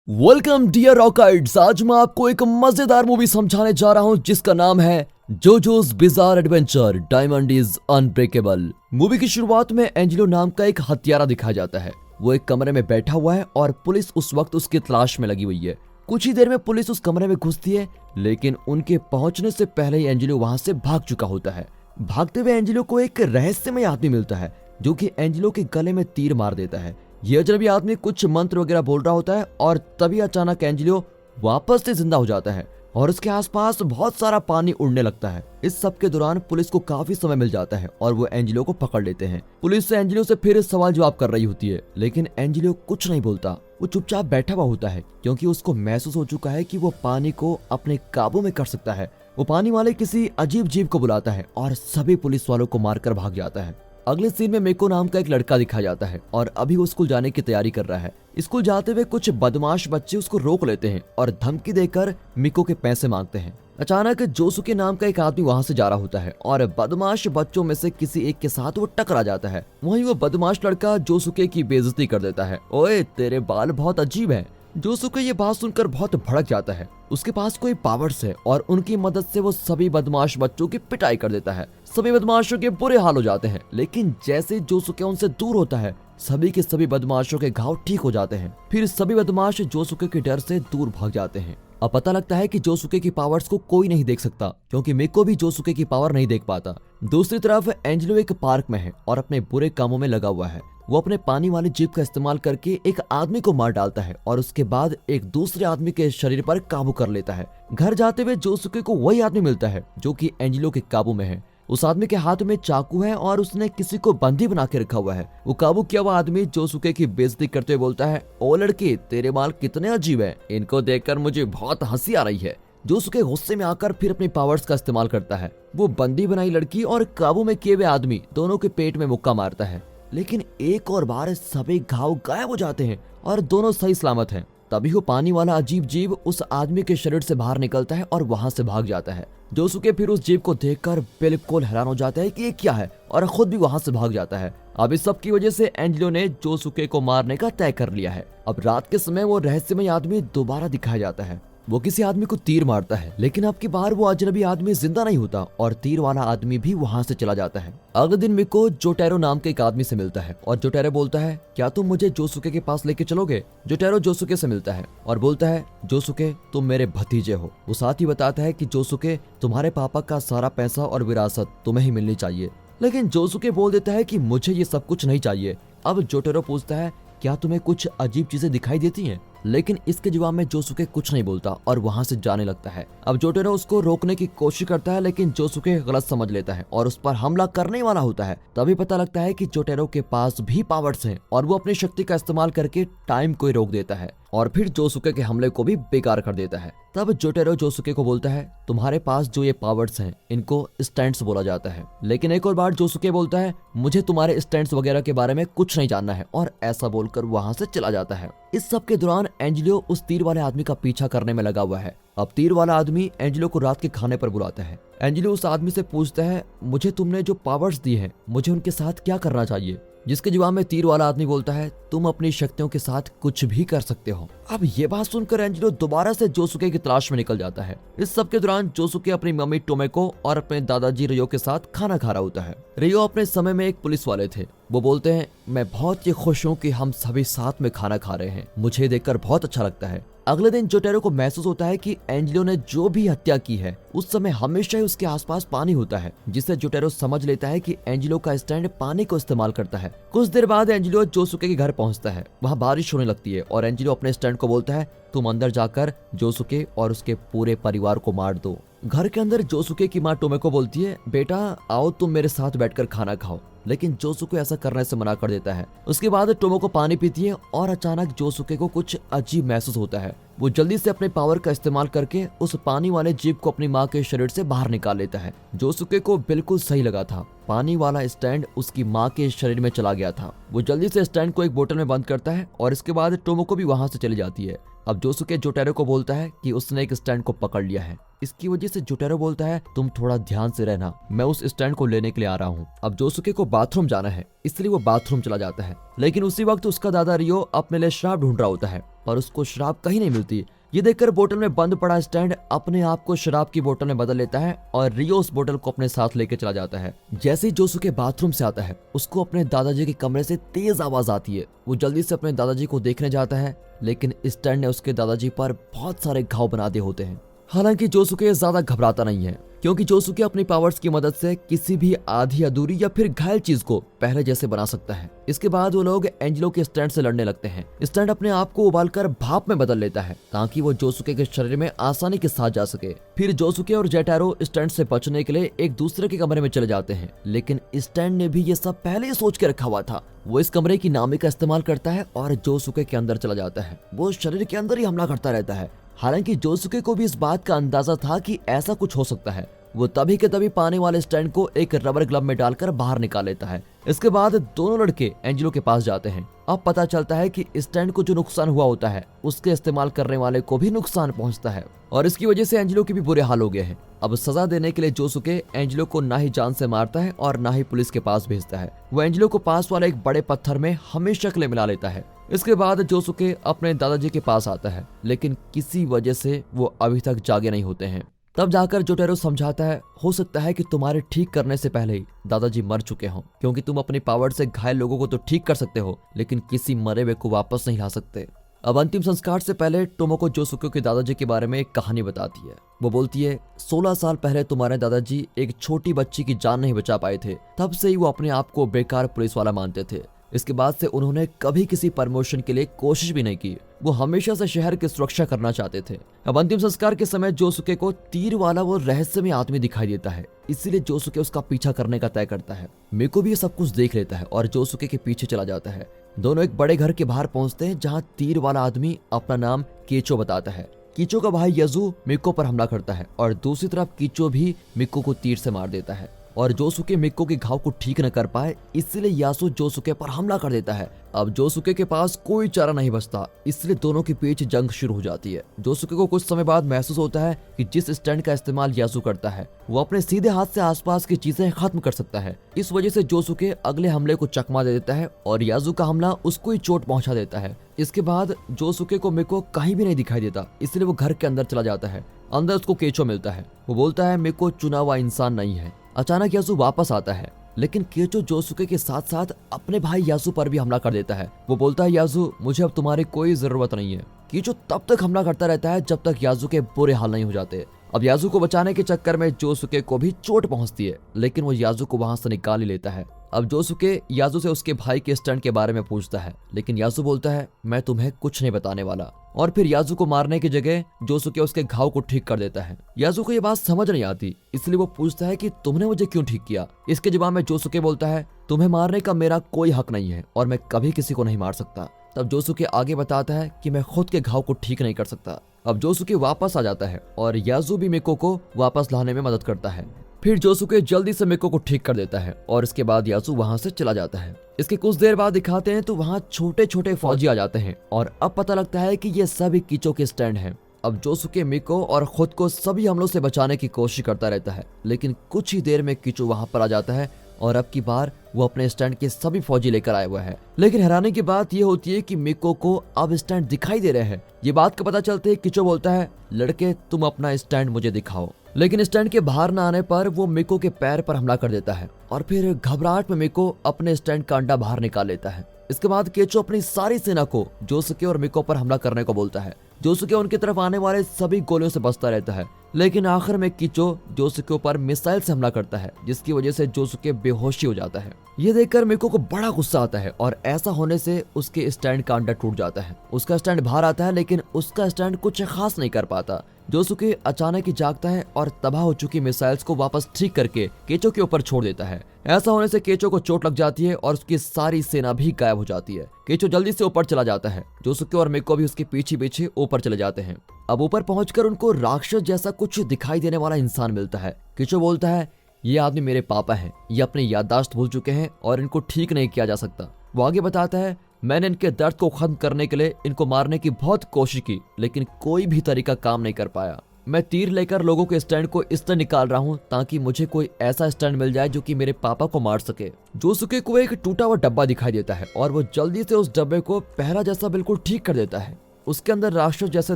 Welcome dear रॉकर्ड्स। आज मैं आपको एक मजेदार मूवी समझाने जा रहा हूं जिसका नाम है Jojo's bizarre adventure diamond is unbreakable. Movie की शुरुआत में एंजेलो नाम का एक हत्यारा दिखाया जाता है। वो एक कमरे में बैठा हुआ है और पुलिस उस वक्त उसकी तलाश में लगी हुई है। कुछ ही देर में पुलिस उस कमरे में घुसती है, लेकिन उनके पहुंचने से पहले ही एंजेलो वहां से भाग चुका होता है। भागते हुए एंजेलो को एक रहस्यमय आदमी मिलता है जो कि एंजेलो के गले में तीर मार देता है। यह अजनबी आदमी कुछ मंत्र वगैरह बोल रहा होता है और तभी अचानक एंजेलो वापस से जिंदा हो जाता है और उसके आसपास बहुत सारा पानी उड़ने लगता है। इस सब के दौरान पुलिस को काफी समय मिल जाता है और वो एंजेलो को पकड़ लेते हैं। पुलिस से एंजेलो से फिर सवाल जवाब कर रही होती है, लेकिन एंजेलो कुछ नहीं बोलता। वो चुपचाप बैठा हुआ होता है क्योंकि उसको महसूस हो चुका है कि वो पानी को अपने काबू में कर सकता है। वो पानी वाले किसी अजीब जीव को बुलाता है और सभी पुलिस वालों को मारकर भाग जाता है। अगले सीन में मिको नाम का एक लड़का दिखाया जाता है और अभी वो स्कूल जाने की तैयारी कर रहा है। स्कूल जाते हुए कुछ बदमाश बच्चे उसको रोक लेते हैं और धमकी देकर मिको के पैसे मांगते हैं। अचानक जोसुके नाम का एक आदमी वहां से जा रहा होता है और बदमाश बच्चों में से किसी एक के साथ वो टकरा जाता है। वहीं वो बदमाश लड़का जोसुके की बेइज्जती कर देता है। ओए, तेरे बाल बहुत अजीब हैं। जोसुके ये बात सुनकर बहुत भड़क जाता है। उसके पास कोई पावर्स है और उनकी मदद से वो सभी बदमाश बच्चों की पिटाई कर देता है। सभी बदमाशों के बुरे हाल हो जाते हैं, लेकिन जैसे जोसुके उनसे दूर होता है सभी के सभी बदमाशों के घाव ठीक हो जाते हैं। फिर सभी बदमाश जोसुके के डर से दूर भाग जाते हैं। अब पता लगता है कि जोसुके की पावर्स को कोई नहीं देख सकता क्योंकि मिको भी जोसुके की पावर नहीं देख पाता। दूसरी तरफ एंजेलो एक पार्क में है और अपने बुरे कामों में लगा हुआ है। वो अपने पानी वाली जीप का इस्तेमाल करके एक आदमी को मार डालता है और उसके बाद एक दूसरे आदमी के शरीर पर काबू कर लेता है। घर जाते हुए जोसुके को वही आदमी मिलता है जो कि एंजेलो के काबू में है। उस आदमी के हाथ में चाकू है और उसने किसी को बंदी बना के रखा हुआ है। वो काबू किया हुआ आदमी जोसुके की बेइज्जती करते हुए बोलता है, ओ लड़के, तेरे बाल कितने अजीब हैं। इनको देखकर मुझे बहुत हंसी आ रही है। जोसुके गुस्से में आकर फिर अपनी पावर्स का इस्तेमाल करता है। वो बंदी बनाई लड़की और काबू में किए हुए आदमी दोनों के पेट में मुक्का मारता है, लेकिन एक और बार सभी घाव गायब हो जाते हैं और दोनों सही सलामत हैं। तभी वो पानी वाला अजीब जीव उस आदमी के शरीर से बाहर निकलता है और वहां से भाग जाता है। जोसुके फिर उस जीव को देखकर बिल्कुल हैरान हो जाता है कि ये क्या है और खुद भी वहां से भाग जाता है। अब इस सब की वजह से एंजेलो ने जोसुके को मारने का तय कर लिया है। अब रात के समय वो रहस्यमय आदमी दोबारा दिखाया जाता है। वो किसी आदमी को तीर मारता है, लेकिन अब की बार वो अजनबी आदमी जिंदा नहीं होता और तीर वाला आदमी भी वहां से चला जाता है। अगले दिन मिको जोटेरो नाम के एक आदमी से मिलता है और जोटेरो बोलता है, क्या तुम मुझे जोसुके के पास लेके चलोगे? जोटेरो जोसुके से मिलता है और बोलता है, जोसुके, तुम मेरे भतीजे हो। वो साथ ही बताता है कि जोसुके, तुम्हारे पापा का सारा पैसा और विरासत तुम्हें ही मिलनी चाहिए। लेकिन जोसुके बोल देता है कि मुझे ये सब कुछ नहीं चाहिए। अब जोटेरो पूछता है, क्या तुम्हें कुछ अजीब चीजें दिखाई देती हैं? लेकिन इसके जवाब में जोसुके कुछ नहीं बोलता और वहां से जाने लगता है। अब जोटेरो उसको रोकने की कोशिश करता है, लेकिन जोसुके गलत समझ लेता है और उस पर हमला करने वाला होता है। तभी पता लगता है कि जोटेरो के पास भी पावर्स हैं और वो अपनी शक्ति का इस्तेमाल करके टाइम को रोक देता है और फिर जोसुके के हमले को भी बेकार कर देता है। तब जोटेरो जोसुके को बोलता है, तुम्हारे पास जो ये पावर्स हैं इनको स्टैंड्स बोला जाता है। लेकिन एक और बार जोसुके बोलता है, मुझे तुम्हारे स्टैंड्स वगैरह के बारे में कुछ नहीं जानना है, और ऐसा बोलकर वहां से चला जाता है। इस सब के दौरान एंजेलो उस तीर वाले आदमी का पीछा करने में लगा हुआ है। अब तीर वाला आदमी एंजेलो को रात के खाने पर बुलाता है। एंजेलो उस आदमी से पूछता है, मुझे तुमने जो पावर्स दी हैं मुझे उनके साथ क्या करना चाहिए? जिसके जवाब में तीर वाला आदमी बोलता है, तुम अपनी शक्तियों के साथ कुछ भी कर सकते हो। अब ये बात सुनकर एंजेलो दोबारा से जोसुके की तलाश में निकल जाता है। इस सब के दौरान जोसुके अपनी मम्मी टोमेको और अपने दादाजी रियो के साथ खाना खा रहा होता है। रियो अपने समय में एक पुलिस वाले थे। वो बोलते हैं, मैं बहुत ही खुश हूँ कि हम सभी साथ में खाना खा रहे हैं, मुझे देखकर बहुत अच्छा लगता है। अगले दिन जोटेरो को महसूस होता है कि एंजेलो ने जो भी हत्या की है उस समय हमेशा ही उसके आसपास पानी होता है, जिससे जोटेरो समझ लेता है कि एंजेलो का स्टैंड पानी को इस्तेमाल करता है। कुछ देर बाद एंजेलो जोसुके के घर पहुंचता है। वहां बारिश होने लगती है और एंजेलो अपने स्टैंड को बोलता है, तुम अंदर जाकर जोसुके और उसके पूरे परिवार को मार दो। घर के अंदर जोसुके की माँ टोमेको बोलती है, बेटा आओ तुम मेरे साथ बैठकर खाना खाओ, लेकिन जोसुके ऐसा करने से मना कर देता है। उसके बाद टोमेको पानी पीती है और अचानक जोसुके को कुछ अजीब महसूस होता है। वो जल्दी से अपने पावर का इस्तेमाल करके उस पानी वाले जीव को अपनी माँ के शरीर से बाहर निकाल लेता है। जोसुके को बिल्कुल सही लगा था, पानी वाला स्टैंड उसकी माँ के शरीर में चला गया था। वो जल्दी से स्टैंड को एक बोतल में बंद करता है और इसके बाद टोमेको भी वहां से चली जाती है। अब जोसुके जोटेरो को बोलता है कि उसने एक स्टैंड को पकड़ लिया है। इसकी वजह से जोटेरो बोलता है तुम थोड़ा ध्यान से रहना, मैं उस स्टैंड को लेने के लिए आ रहा हूँ। अब जोसुके को बाथरूम जाना है, इसलिए वो बाथरूम चला जाता है। लेकिन उसी वक्त उसका दादा रियो अपने लिए शराब ढूंढ रहा होता है, पर उसको शराब कहीं नहीं मिलती। ये देखकर बोतल में बंद पड़ा स्टैंड अपने आप को शराब की बोतल में बदल लेता है और रियो उस बोतल को अपने साथ लेके चला जाता है। जैसे ही जोसुके बाथरूम से आता है, उसको अपने दादाजी के कमरे से तेज आवाज आती है। वो जल्दी से अपने दादाजी को देखने जाता है, लेकिन स्टैंड ने उसके दादाजी पर बहुत सारे घाव बना दिए होते हैं। हालांकि जोसुके ज्यादा घबराता नहीं है, क्योंकि जोसुके अपनी पावर्स की मदद से किसी भी आधी अधूरी या फिर घायल चीज को पहले जैसे बना सकता है। इसके बाद वो लोग एंजेलो के स्टैंड से लड़ने लगते हैं। स्टैंड अपने आप को उबालकर भाप में बदल लेता है ताकि वो जोसुके के शरीर में आसानी के साथ जा सके। फिर जोसुके और जोटेरो स्टैंड से बचने के लिए एक दूसरे के कमरे में चले जाते हैं, लेकिन स्टैंड ने भी ये सब पहले ही सोच के रखा हुआ था। वो इस कमरे की नामी का इस्तेमाल करता है और जोसुके के अंदर चला जाता है। वो शरीर के अंदर ही हमला करता रहता है। हालांकि जोसुके को भी इस बात का अंदाजा था कि ऐसा कुछ हो सकता है। वो तभी के तभी पानी वाले स्टैंड को एक रबर ग्लव में डालकर बाहर निकाल लेता है। इसके बाद दोनों लड़के एंजेलो के पास जाते हैं। अब पता चलता है कि स्टैंड को जो नुकसान हुआ होता है, उसके इस्तेमाल करने वाले को भी नुकसान पहुंचता है और इसकी वजह से एंजेलो के भी बुरे हाल हो गए हैं। अब सजा देने के लिए जोसुके एंजेलो को ना ही जान से मारता है और ना ही पुलिस के पास भेजता है। वो एंजेलो को पास वाले एक बड़े पत्थर में हमेशा के लिए मिला लेता है। इसके बाद जोसुके अपने दादाजी के पास आता है, लेकिन किसी वजह से वो अभी तक जागे नहीं होते हैं। तब जाकर जोटेरो समझाता है, हो सकता है कि तुम्हारे ठीक करने से पहले ही दादाजी मर चुके हों, क्योंकि तुम अपनी पावर से घायल लोगों को तो ठीक कर सकते हो, लेकिन किसी मरे हुए को वापस नहीं ला सकते। अब अंतिम संस्कार से पहले टोमोको जोसुके के दादाजी के बारे में एक कहानी बताती है। वो बोलती है, 16 साल पहले तुम्हारे दादाजी एक छोटी बच्ची की जान नहीं बचा पाए थे। तब से ही वो अपने आप को बेकार पुलिस वाला मानते थे। इसके बाद से उन्होंने कभी किसी प्रमोशन के लिए कोशिश भी नहीं की। वो हमेशा से शहर की सुरक्षा करना चाहते थे। अब अंतिम संस्कार के समय जोसुके को तीर वाला वो रहस्यमय आदमी दिखाई देता है, इसीलिए जोसुके उसका पीछा करने का तय करता है। मिको भी ये सब कुछ देख लेता है और जोसुके के पीछे चला जाता है। दोनों एक बड़े घर के बाहर पहुंचते हैं, जहाँ तीर वाला आदमी अपना नाम कीचो बताता है। कीचो का भाई यजू मिको पर हमला करता है और दूसरी तरफ कीचो भी मिको को तीर से मार देता है और जोसुके मिको के घाव को ठीक न कर पाए, इसलिए यासु जोसुके पर हमला कर देता है। अब जोसुके के पास कोई चारा नहीं बचता, इसलिए दोनों के बीच जंग शुरू हो जाती है। जोसुके को कुछ समय बाद महसूस होता है कि जिस स्टैंड का इस्तेमाल यासु करता है, वो अपने सीधे हाथ से आसपास की चीजें खत्म कर सकता है। इस वजह से जोसुके अगले हमले को चकमा दे देता है और यासु का हमला उसको ही चोट पहुंचा देता है। इसके बाद जोसुके को मिको कहीं भी नहीं दिखाई देता, इसलिए वो घर के अंदर चला जाता है। अंदर उसको केचो मिलता है। वो बोलता है मिको चुना हुआ इंसान नहीं है। अचानक यासु वापस आता है, लेकिन केचो जोसुके के साथ साथ अपने भाई यासु पर भी हमला कर देता है। वो बोलता है, यासु मुझे अब तुम्हारी कोई जरूरत नहीं है। केचो तब तक हमला करता रहता है जब तक यासु के बुरे हाल नहीं हो जाते। अब यासु को बचाने के चक्कर में जोसुके को भी चोट पहुंचती है, लेकिन वो यासु को वहां से निकाल ही लेता है। अब जोसुके यासु से उसके भाई के स्टंट के बारे में पूछता है, लेकिन यासु बोलता है, मैं तुम्हें कुछ नहीं बताने वाला। और फिर यासु को मारने की जगह जोसुके उसके घाव को ठीक कर देता है। यासु को ये बात समझ नहीं आती, इसलिए वो पूछता है कि तुमने मुझे क्यों ठीक किया। इसके जवाब में जोसुके बोलता है, तुम्हें मारने का मेरा कोई हक नहीं है और मैं कभी किसी को नहीं मार सकता। तब जोसुके आगे बताता है कि मैं खुद के घाव को ठीक नहीं कर सकता। अब जोसुके वापस आ जाता है और यासु भी मिको को वापस लाने में मदद करता है। फिर जोसुके जल्दी से मिको को ठीक कर देता है और इसके बाद यासु वहां से चला जाता है। इसके कुछ देर बाद दिखाते हैं तो वहां छोटे छोटे फौजी आ जाते हैं और अब पता लगता है कि ये सभी कीचो के स्टैंड हैं। अब जोसुके मिको और खुद को सभी हमलों से बचाने की कोशिश करता रहता है, लेकिन कुछ ही देर में कीचो वहां पर आ जाता है और अब की बार वो अपने स्टैंड के सभी फौजी लेकर आया हुआ है। लेकिन हैरानी की बात ये होती है कि मिको को अब स्टैंड दिखाई दे रहे हैं। ये बात का पता चलते ही कीचो बोलता है, लड़के तुम अपना स्टैंड मुझे दिखाओ। लेकिन स्टैंड के बाहर न आने पर वो मिको के पैर पर हमला कर देता है और फिर घबराहट में मिको अपने स्टैंड का अंडा बाहर निकाल लेता है। इसके बाद केचो अपनी सारी सेना को जोसुके और मिको पर हमला करने को बोलता है। जोसुके उनकी तरफ आने वाले सभी गोलियों से बचता रहता है, लेकिन आखिर में कीचो जोसुके ऊपर मिसाइल से हमला करता है, जिसकी वजह से जोसुके बेहोशी हो जाता है। ये देखकर मिको को बड़ा गुस्सा आता है और ऐसा होने से उसके स्टैंड का अंडा टूट जाता है। उसका स्टैंड बाहर आता है, लेकिन उसका स्टैंड कुछ खास नहीं कर पाता। जोसुके अचानक ही जागता है और तबाह हो चुकी मिसाइल्स को वापस ठीक करके केचो के ऊपर छोड़ देता है। ऐसा होने से केचो को चोट लग जाती है और उसकी सारी सेना भी गायब हो जाती है। केचो जल्दी से ऊपर चला जाता है। जोसुके और मिको भी उसके पीछे पीछे ऊपर चले जाते हैं। अब ऊपर पहुंचकर उनको राक्षस जैसा कुछ दिखाई देने वाला इंसान मिलता है। केचो बोलता है, ये आदमी मेरे पापा हैं, ये अपनी याददाश्त भूल चुके हैं और इनको ठीक नहीं किया जा सकता। वो आगे बताता है, मैंने इनके दर्द को खत्म करने के लिए इनको मारने की बहुत कोशिश की, लेकिन कोई भी तरीका काम नहीं कर पाया। मैं तीर लेकर लोगों के स्टैंड को इस तरह निकाल रहा हूँ ताकि मुझे कोई ऐसा स्टैंड मिल जाए जो कि मेरे पापा को मार सके। जोसुके को एक टूटा हुआ डब्बा दिखाई देता है और वो जल्दी से उस डब्बे को पहला जैसा बिल्कुल ठीक कर देता है। उसके अंदर राक्षस जैसे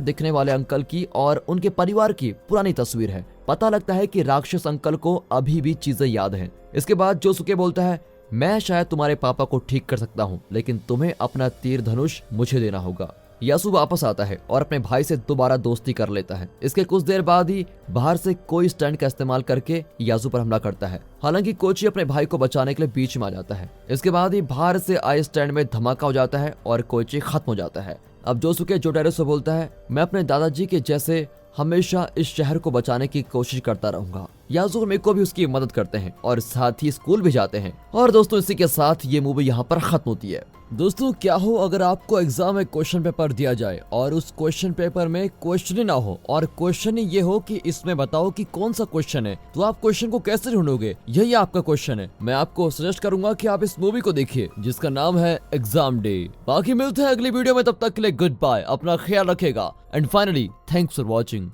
दिखने वाले अंकल की और उनके परिवार की पुरानी तस्वीर है। पता लगता है कि राक्षस अंकल को अभी भी चीजें याद हैं। इसके बाद जोसुके बोलता है, मैं शायद तुम्हारे पापा को ठीक कर सकता हूँ, लेकिन तुम्हें अपना तीर धनुष मुझे देना होगा। यासु वापस आता है और अपने भाई से दोबारा दोस्ती कर लेता है। इसके कुछ देर बाद ही बाहर से कोई स्टैंड का इस्तेमाल करके यासु पर हमला करता है। हालांकि कोची अपने भाई को बचाने के लिए बीच में आ जाता है। इसके बाद ही बाहर से आए स्टैंड में धमाका हो जाता है और कोची खत्म हो जाता है। अब जोसुके जोटारो से बोलता है, मैं अपने दादाजी के जैसे हमेशा इस शहर को बचाने की कोशिश करता रहूंगा। यासु और मेको भी उसकी मदद करते हैं और साथ ही स्कूल भी जाते हैं। और दोस्तों, इसी के साथ ये मूवी यहाँ पर खत्म होती है। दोस्तों, क्या हो अगर आपको एग्जाम में क्वेश्चन पेपर दिया जाए और उस क्वेश्चन पेपर में क्वेश्चन ही ना हो और क्वेश्चन ही ये हो कि इसमें बताओ कि कौन सा क्वेश्चन है, तो आप क्वेश्चन को कैसे ढूंढोगे? यही आपका क्वेश्चन है। मैं आपको सजेस्ट करूंगा कि आप इस मूवी को देखिए जिसका नाम है एग्जाम डे। बाकी मिलते हैं अगली वीडियो में, तब तक के लिए गुड बाय, अपना ख्याल रखेगा and finally thanks for watching.